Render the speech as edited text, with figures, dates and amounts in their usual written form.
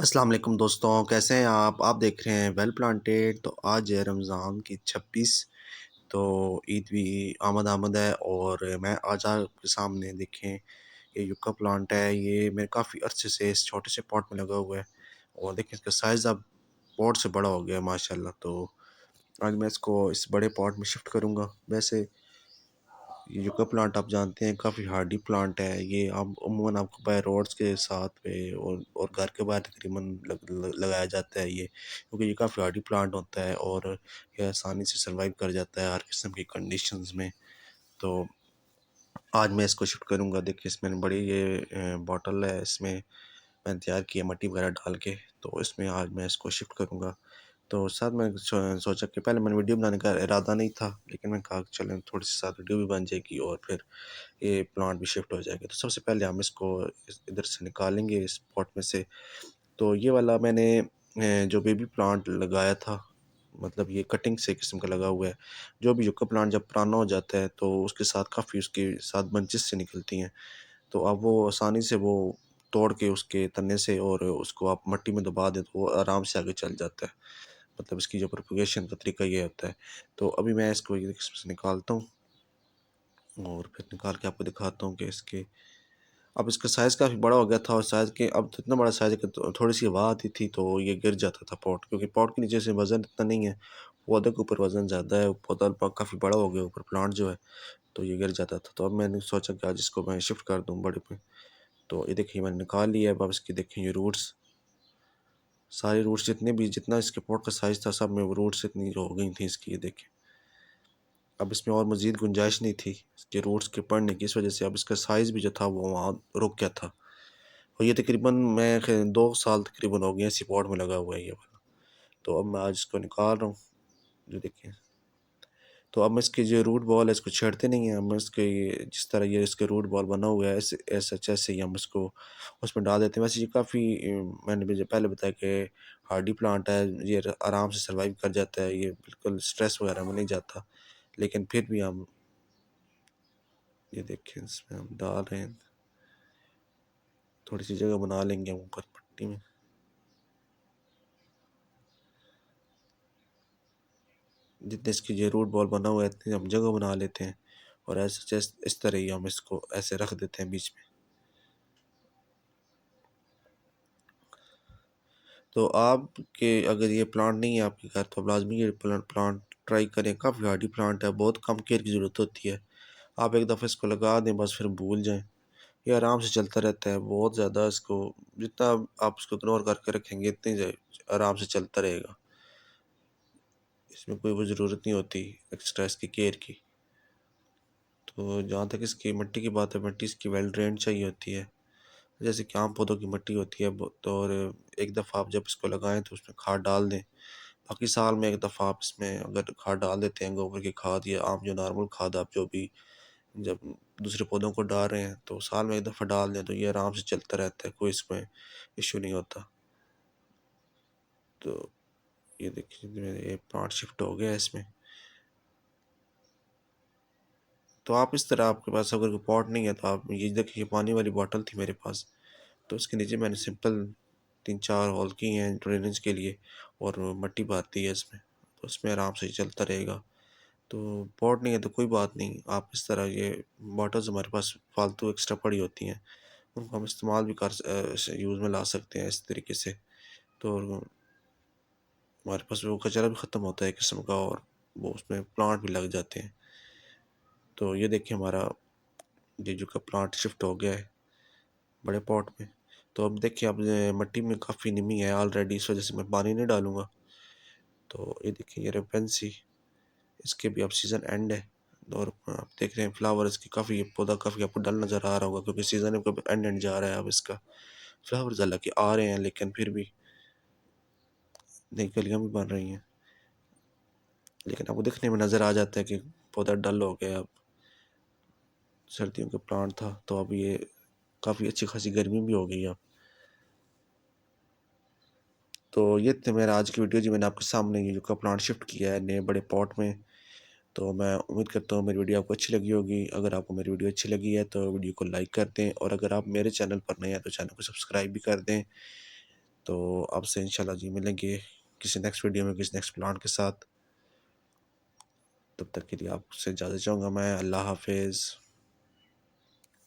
अस्सलाम वालेकुम दोस्तों, कैसे हैं आप देख रहे हैं वेल प्लांटेड। तो आज है रमज़ान की 26। तो ईद भी आमद आमद है और मैं आज आपके सामने देखें ये युक्का प्लांट है। ये मेरे काफ़ी अरसे से इस छोटे से पॉट में लगा हुआ है और देखें इसका साइज़ अब पॉट से बड़ा हो गया है माशाल्लाह। तो आज मैं इसको इस बड़े पॉट में शिफ्ट करूँगा। वैसे ये यूका प्लांट आप जानते हैं काफ़ी हार्डी प्लांट है। ये आप अमूमन आपको बाय रोड्स के साथ पे और घर के बाहर तकरीबन लगाया जाता है ये, क्योंकि ये काफ़ी हार्डी प्लांट होता है और ये आसानी से सर्वाइव कर जाता है हर किस्म की कंडीशंस में। तो आज मैं इसको शिफ्ट करूँगा। देखिए इसमें बड़ी ये बॉटल है, इसमें मैंने तैयार किया मट्टी वगैरह डाल के। तो इसमें आज मैं इसको शिफ्ट करूँगा। तो साथ में सोचा कि पहले मैंने वीडियो बनाने का इरादा नहीं था, लेकिन मैंने कहा चलें थोड़ी सी साथ वीडियो भी बन जाएगी और फिर ये प्लांट भी शिफ्ट हो जाएगा। तो सबसे पहले हम इसको इधर से निकालेंगे इस पॉट में से। तो ये वाला मैंने जो बेबी प्लांट लगाया था, मतलब ये कटिंग से किस्म का लगा हुआ है। जो भी यूका प्लांट जब पुराना हो जाता है तो उसके साथ काफ़ी उसके साथ बंचेस से निकलती हैं। तो अब वो आसानी से वो तोड़ के उसके तने से और उसको आप मिट्टी में दबा दें तो वो आराम से आगे चल जाता है। मतलब इसकी जो प्रोपगेशन का तरीका ये होता है। तो अभी मैं इसको ये इसमें से निकालता हूँ और फिर निकाल के आपको दिखाता हूँ कि इसके अब इसका साइज़ काफ़ी बड़ा हो गया था और साइज़ के अब तो इतना बड़ा साइज़ है कि थोड़ी सी हवा आती थी तो ये गिर जाता था पॉट, क्योंकि पॉट के नीचे से वज़न इतना नहीं है। पौधे के ऊपर वज़न ज़्यादा है, पौधा काफ़ी बड़ा हो गया ऊपर प्लांट जो है, तो ये गिर जाता था। तो अब मैंने सोचा कि आज इसको मैं शिफ्ट कर दूँ बड़े पे। तो ये देखिए मैंने निकाल लिया है। अब इसकी देखें ये रूट्स, सारे रूट्स जितना इसके पॉट का साइज़ था सब में वो रूट्स इतनी हो गई थी इसकी, ये देखें। अब इसमें और मज़ीद गुंजाइश नहीं थी इसके रूट्स के बढ़ने की, इस वजह से अब इसका साइज़ भी जो था वो वहाँ रुक गया था। और ये तकरीबन मैं 2 साल तकरीबन हो गए इसी पॉट में लगा हुआ है ये वाला। तो अब मैं आज इसको निकाल रहा हूँ, जो देखिए। तो अब मैं इसकी जो रूट बॉल है इसको छेड़ते नहीं हैं। हम इसके ये जिस तरह ये इसके रूट बॉल बना हुआ है ऐसे ही हम इसको उसमें डाल देते हैं। वैसे ये काफ़ी मैंने भी जो पहले बताया कि हार्डी प्लांट है, ये आराम से सर्वाइव कर जाता है, ये बिल्कुल स्ट्रेस वगैरह में नहीं जाता। लेकिन फिर भी हम ये देखें इसमें हम डाल रहे हैं, थोड़ी सी जगह बना लेंगे हम ऊपर पट्टी में। जितने इसकी ये रूट बॉल बना हुआ है इतनी हम जगह बना लेते हैं और ऐसे जैसे इस तरह ही हम इसको ऐसे रख देते हैं बीच में। तो आपके अगर ये प्लांट नहीं है आपके घर तो आप लाजमी ये प्लांट ट्राई करें। काफ़ी हार्डी प्लांट है, बहुत कम केयर की ज़रूरत होती है। आप एक दफ़ा इसको लगा दें बस फिर भूल जाएं, ये आराम से चलता रहता है। बहुत ज़्यादा इसको जितना आप इसको इग्नोर करके रखेंगे इतनी आराम से चलता रहेगा। इसमें कोई वो ज़रूरत नहीं होती एक्स्ट्रा इसकी केयर की। तो जहाँ तक इसकी मिट्टी की बात है, मिट्टी इसकी वेल ड्रेन्ड चाहिए होती है, जैसे कि आम पौधों की मिट्टी होती है। तो और एक दफ़ा आप जब इसको लगाएं तो उसमें खाद डाल दें। बाकी साल में एक दफ़ा आप इसमें अगर खाद डाल देते हैं, गोबर की खाद या आम जो नॉर्मल खाद आप जो भी जब दूसरे पौधों को डाल रहे हैं तो साल में एक दफ़ा डाल दें तो ये आराम से चलता रहता है, कोई इसमें इशू नहीं होता। तो ये देखिए मेरे ये प्लांट शिफ्ट हो गया है इसमें। तो आप इस तरह आपके पास अगर कोई पॉट नहीं है तो आप ये देखिए पानी वाली बॉटल थी मेरे पास, तो उसके नीचे मैंने सिंपल 3-4 होल किए हैं ड्रेनेज के लिए और मिट्टी भर दी है इसमें, तो उसमें आराम से चलता रहेगा। तो पॉट नहीं है तो कोई बात नहीं, आप इस तरह ये बॉटल्स हमारे पास फालतू एक्स्ट्रा पड़ी होती हैं, उनको हम इस्तेमाल भी यूज़ में ला सकते हैं इस तरीके से। तो हमारे पास वो कचरा भी ख़त्म होता है किस्म का और वो उसमें प्लांट भी लग जाते हैं। तो ये देखिए हमारा ये जो का प्लांट शिफ्ट हो गया है बड़े पॉट में। तो अब देखिए अब मिट्टी में काफ़ी नमी है ऑलरेडी, इस वजह से मैं पानी नहीं डालूँगा। तो ये देखिए ये रेपेंसी, इसके भी अब सीज़न एंड है और आप देख रहे हैं फ्लावर इसकी काफ़ी, ये पौधा काफ़ी आपको डल नज़र आ रहा होगा क्योंकि सीज़न अब एंड जा रहा है अब इसका। फ्लावर्स हालाँकि आ रहे हैं लेकिन फिर भी नई कलियाँ भी बन रही हैं, लेकिन आपको दिखने में नज़र आ जाता है कि पौधा डल हो गया अब। सर्दियों का प्लांट था तो अब ये काफ़ी अच्छी खासी गर्मी भी हो गई अब। तो ये थे मेरा आज की वीडियो जी, मैंने आपके सामने ये का प्लांट शिफ्ट किया है नए बड़े पॉट में। तो मैं उम्मीद करता हूँ मेरी वीडियो आपको अच्छी लगी होगी। अगर आपको मेरी वीडियो अच्छी लगी है तो वीडियो को लाइक कर दें और अगर आप मेरे चैनल पर नए हैं तो चैनल को सब्सक्राइब भी कर दें। तो आपसे इंशाल्लाह जी मिलेंगे किसी नेक्स्ट वीडियो में, किसी नेक्स्ट प्लांट के साथ। तब तक के लिए आपसे इजाज़त चाहूँगा मैं। अल्लाह हाफ़िज़।